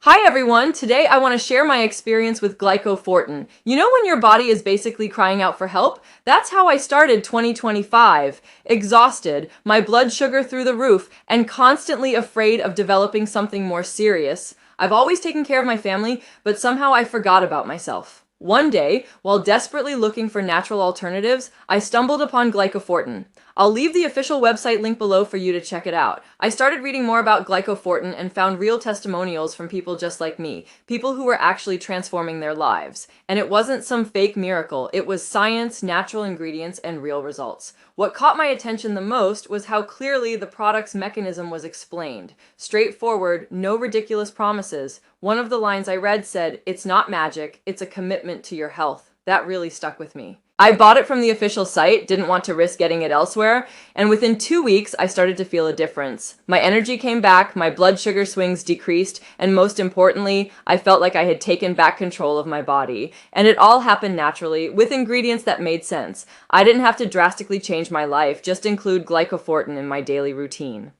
Hi everyone, today I want to share my experience with Glycofortin. You know when your body is basically crying out for help? That's how I started 2025. Exhausted, my blood sugar through the roof, and constantly afraid of developing something more serious. I've always taken care of my family, but somehow I forgot about myself. One day, while desperately looking for natural alternatives, I stumbled upon Glycofortin. I'll leave the official website link below for you to check it out. I started reading more about Glycofortin and found real testimonials from people just like me, people who were actually transforming their lives. And it wasn't some fake miracle, it was science, natural ingredients, and real results. What caught my attention the most was how clearly the product's mechanism was explained. Straightforward, no ridiculous promises. One of the lines I read said, "It's not magic, it's a commitment to your health." That really stuck with me. I bought it from the official site, didn't want to risk getting it elsewhere, and within 2 weeks, I started to feel a difference. My energy came back, my blood sugar swings decreased, and most importantly, I felt like I had taken back control of my body. And it all happened naturally, with ingredients that made sense. I didn't have to drastically change my life, just include Glycofortin in my daily routine.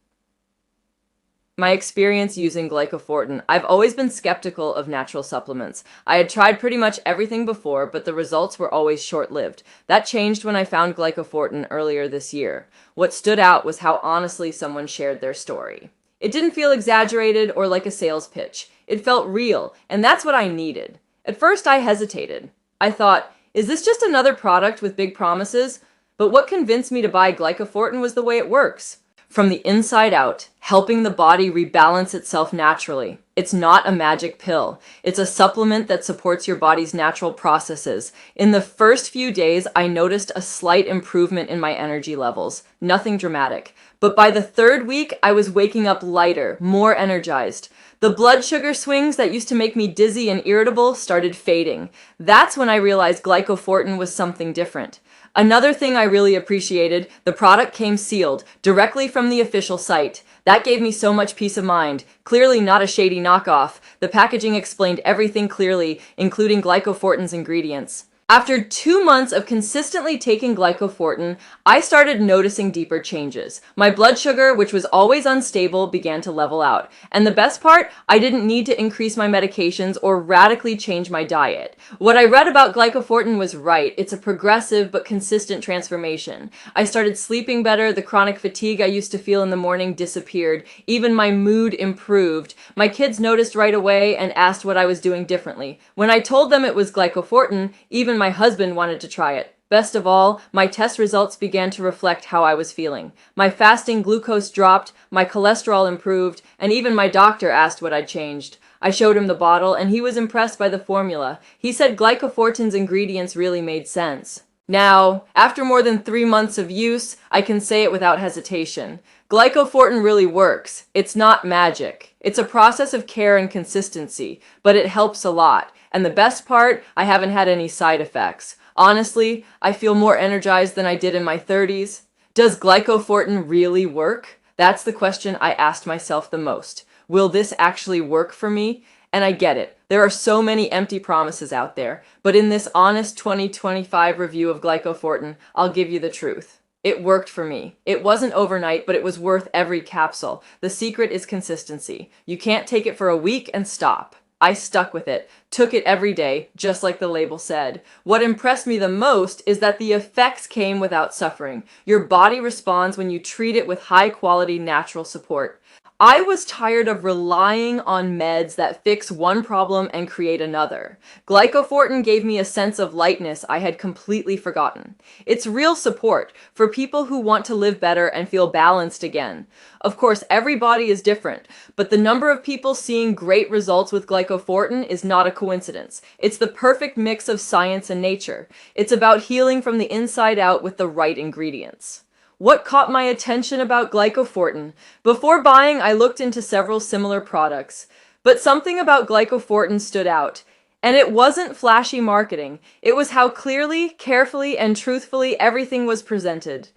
My experience using Glycofortin. I've always been skeptical of natural supplements. I had tried pretty much everything before, but the results were always short-lived. That changed when I found Glycofortin earlier this year. What stood out was how honestly someone shared their story. It didn't feel exaggerated or like a sales pitch. It felt real, and that's what I needed. At first, I hesitated. I thought, is this just another product with big promises? But what convinced me to buy Glycofortin was the way it works. From the inside out, helping the body rebalance itself naturally. It's not a magic pill. It's a supplement that supports your body's natural processes. In the first few days, I noticed a slight improvement in my energy levels. Nothing dramatic. But by the third week, I was waking up lighter, more energized. The blood sugar swings that used to make me dizzy and irritable started fading. That's when I realized Glycofortin was something different. Another thing I really appreciated, the product came sealed, directly from the official site. That gave me so much peace of mind. Clearly not a shady knockoff. The packaging explained everything clearly, including Glycofortin's ingredients. After 2 months of consistently taking Glycofortin, I started noticing deeper changes. My blood sugar, which was always unstable, began to level out. And the best part, I didn't need to increase my medications or radically change my diet. What I read about Glycofortin was right. It's a progressive but consistent transformation. I started sleeping better, the chronic fatigue I used to feel in the morning disappeared, even my mood improved. My kids noticed right away and asked what I was doing differently. When I told them it was Glycofortin, even my husband wanted to try it. Best of all, my test results began to reflect how I was feeling. My fasting glucose dropped, my cholesterol improved, and even my doctor asked what I'd changed. I showed him the bottle, and he was impressed by the formula. He said Glycofortin's ingredients really made sense. Now, after more than 3 months of use, I can say it without hesitation. Glycofortin really works. It's not magic. It's a process of care and consistency, but it helps a lot. And the best part, I haven't had any side effects. Honestly, I feel more energized than I did in my 30s. Does Glycofortin really work? That's the question I asked myself the most. Will this actually work for me? And I get it. There are so many empty promises out there. But in this honest 2025 review of Glycofortin, I'll give you the truth. It worked for me. It wasn't overnight, but it was worth every capsule. The secret is consistency. You can't take it for a week and stop. I stuck with it, took it every day, just like the label said. What impressed me the most is that the effects came without suffering. Your body responds when you treat it with high-quality natural support. I was tired of relying on meds that fix one problem and create another. Glycofortin gave me a sense of lightness I had completely forgotten. It's real support for people who want to live better and feel balanced again. Of course, every body is different, but the number of people seeing great results with Glycofortin is not a coincidence. It's the perfect mix of science and nature. It's about healing from the inside out with the right ingredients. What caught my attention about Glycofortin? Before buying, I looked into several similar products, but something about Glycofortin stood out. And it wasn't flashy marketing. It was how clearly, carefully, and truthfully everything was presented.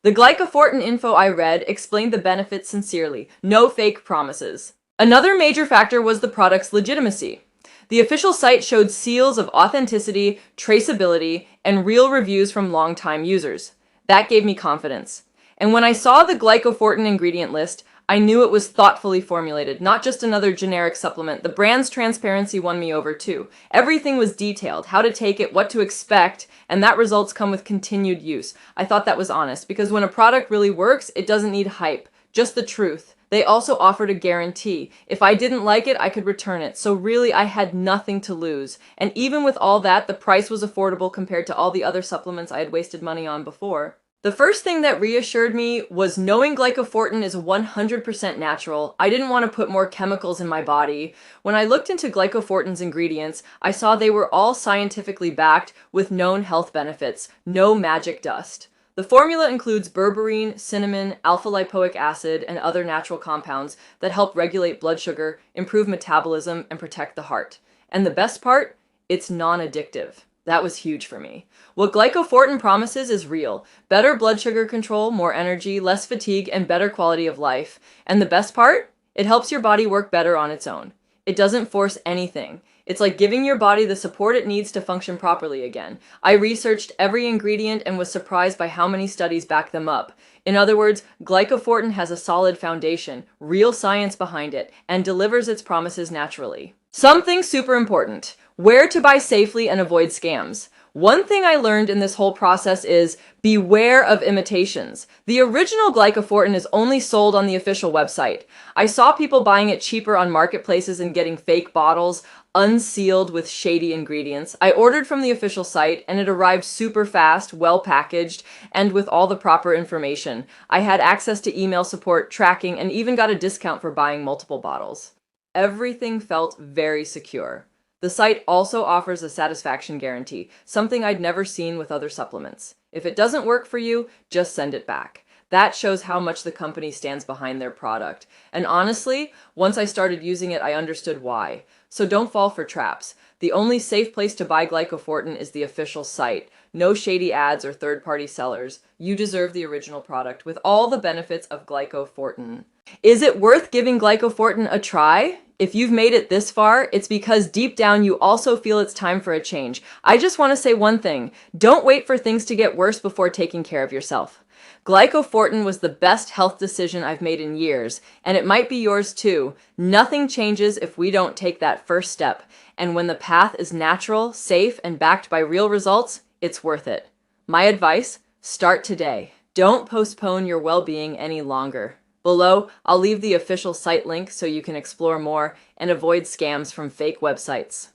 The Glycofortin info I read explained the benefits sincerely, no fake promises. Another major factor was the product's legitimacy. The official site showed seals of authenticity, traceability, and real reviews from longtime users. That gave me confidence. And when I saw the Glycofortin ingredient list, I knew it was thoughtfully formulated, not just another generic supplement. The brand's transparency won me over too. Everything was detailed, how to take it, what to expect, and that results come with continued use. I thought that was honest, because when a product really works, it doesn't need hype, just the truth. They also offered a guarantee. If I didn't like it, I could return it. So really, I had nothing to lose. And even with all that, the price was affordable compared to all the other supplements I had wasted money on before. The first thing that reassured me was knowing Glycofortin is 100% natural. I didn't want to put more chemicals in my body. When I looked into Glycofortin's ingredients, I saw they were all scientifically backed with known health benefits, no magic dust. The formula includes berberine, cinnamon, alpha-lipoic acid, and other natural compounds that help regulate blood sugar, improve metabolism, and protect the heart. And the best part? It's non-addictive. That was huge for me. What Glycofortin promises is real. Better blood sugar control, more energy, less fatigue, and better quality of life. And the best part? It helps your body work better on its own. It doesn't force anything. It's like giving your body the support it needs to function properly again. I researched every ingredient and was surprised by how many studies back them up. In other words, Glycofortin has a solid foundation, real science behind it, and delivers its promises naturally. Something super important. Where to buy safely and avoid scams. One thing I learned in this whole process is beware of imitations. The original Glycofortin is only sold on the official website. I saw people buying it cheaper on marketplaces and getting fake bottles, unsealed with shady ingredients. I ordered from the official site and it arrived super fast, well packaged, and with all the proper information. I had access to email support, tracking, and even got a discount for buying multiple bottles. Everything felt very secure. The site also offers a satisfaction guarantee, something I'd never seen with other supplements. If it doesn't work for you, just send it back. That shows how much the company stands behind their product. And honestly, once I started using it, I understood why. So don't fall for traps. The only safe place to buy Glycofortin is the official site. No shady ads or third-party sellers. You deserve the original product with all the benefits of Glycofortin. Is it worth giving Glycofortin a try? If you've made it this far, it's because deep down you also feel it's time for a change. I just want to say one thing. Don't wait for things to get worse before taking care of yourself. Glycofortin was the best health decision I've made in years, and it might be yours too. Nothing changes if we don't take that first step. And when the path is natural, safe, and backed by real results, it's worth it. My advice, start today. Don't postpone your well-being any longer. Below, I'll leave the official site link so you can explore more and avoid scams from fake websites.